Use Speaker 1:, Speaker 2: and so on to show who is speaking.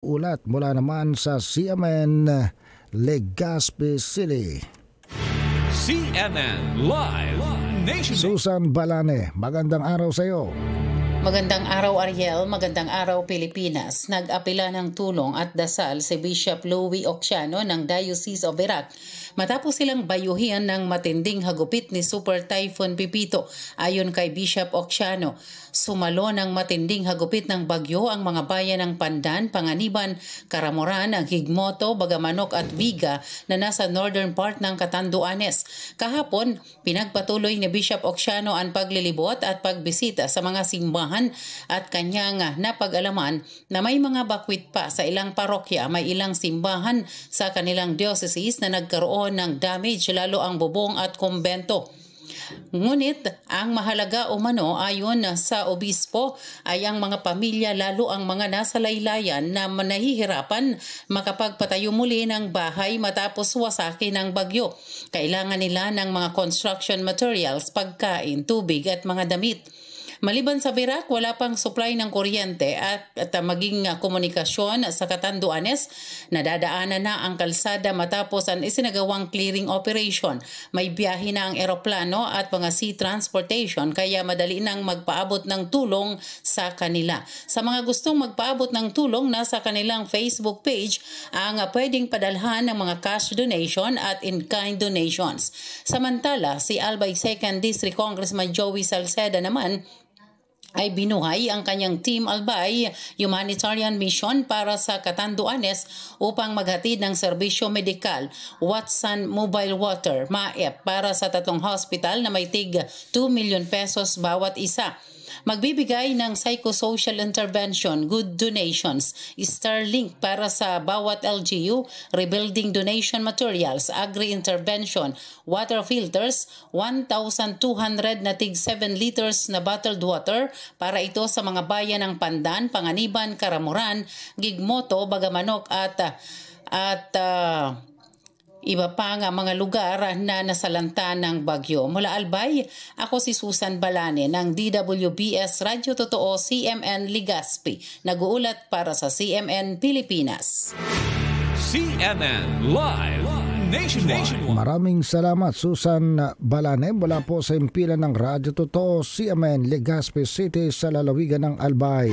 Speaker 1: Ulat mula naman sa CMN Legazpi City.
Speaker 2: CNN Live Nation.
Speaker 1: Susan Balane, magandang araw sa iyo.
Speaker 3: Magandang araw Ariel, magandang araw Pilipinas. Nag-apela ng tulong at dasal si Bishop Louie Occhiano ng Diocese of Iraq matapos silang bayuhin ng matinding hagupit ni Super Typhoon Pipito. Ayon kay Bishop Occhiano, sumalo ng matinding hagupit ng bagyo ang mga bayan ng Pandan, Panganiban, Karamoran, Higmoto, Bagamanok at Viga na nasa northern part ng Catanduanes. Kahapon, pinagpatuloy ni Bishop Occhiano ang paglilibot at pagbisita sa mga simbahan at kanyang napag-alaman na may mga bakwit pa sa ilang parokya, may ilang simbahan sa kanilang diocese na nagkaroon ng damage, lalo ang bubong at kumbento. Ngunit ang mahalaga umano ayon sa obispo ay ang mga pamilya, lalo ang mga nasa laylayan na nahihirapan makapagpatayo muli ng bahay matapos wasakin ng bagyo. Kailangan nila ng mga construction materials, pagkain, tubig at mga damit. Maliban sa Virac, wala pang supply ng kuryente at maging komunikasyon sa Catanduanes. Nadadaanan na ang kalsada matapos ang isinagawang clearing operation. May biyahe na ang eroplano at mga sea transportation kaya madali nang magpaabot ng tulong sa kanila. Sa mga gustong magpaabot ng tulong, nasa kanilang Facebook page ang pwedeng padalhan ng mga cash donation at in-kind donations. Samantala, si Albay 2nd District Congressman Joey Salceda naman ay binuhay ang kanyang Team Albay Humanitarian Mission para sa Catanduanes upang maghatid ng serbisyo medikal, Watson Mobile Water, MAEP, para sa 3 hospital na may tig 2 million pesos bawat isa. Magbibigay ng psychosocial intervention, good donations, Starlink para sa bawat LGU, rebuilding donation materials, agri-intervention, water filters, 1,200 na tig 7 liters na bottled water para ito sa mga bayan ng Pandan, Panganiban, Karamuran, Gigmoto, Bagamanok at iba pa nga mga lugar na nasalanta ng bagyo. Mula Albay, ako si Susan Balane ng DWBS Radyo Totoo CMN Legazpi. Nag-uulat para sa CMN Pilipinas.
Speaker 2: CNN Live Nationwide.
Speaker 1: Maraming salamat Susan Balane mula po sa impilan ng Radyo Totoo CMN Legazpi City sa lalawigan ng Albay.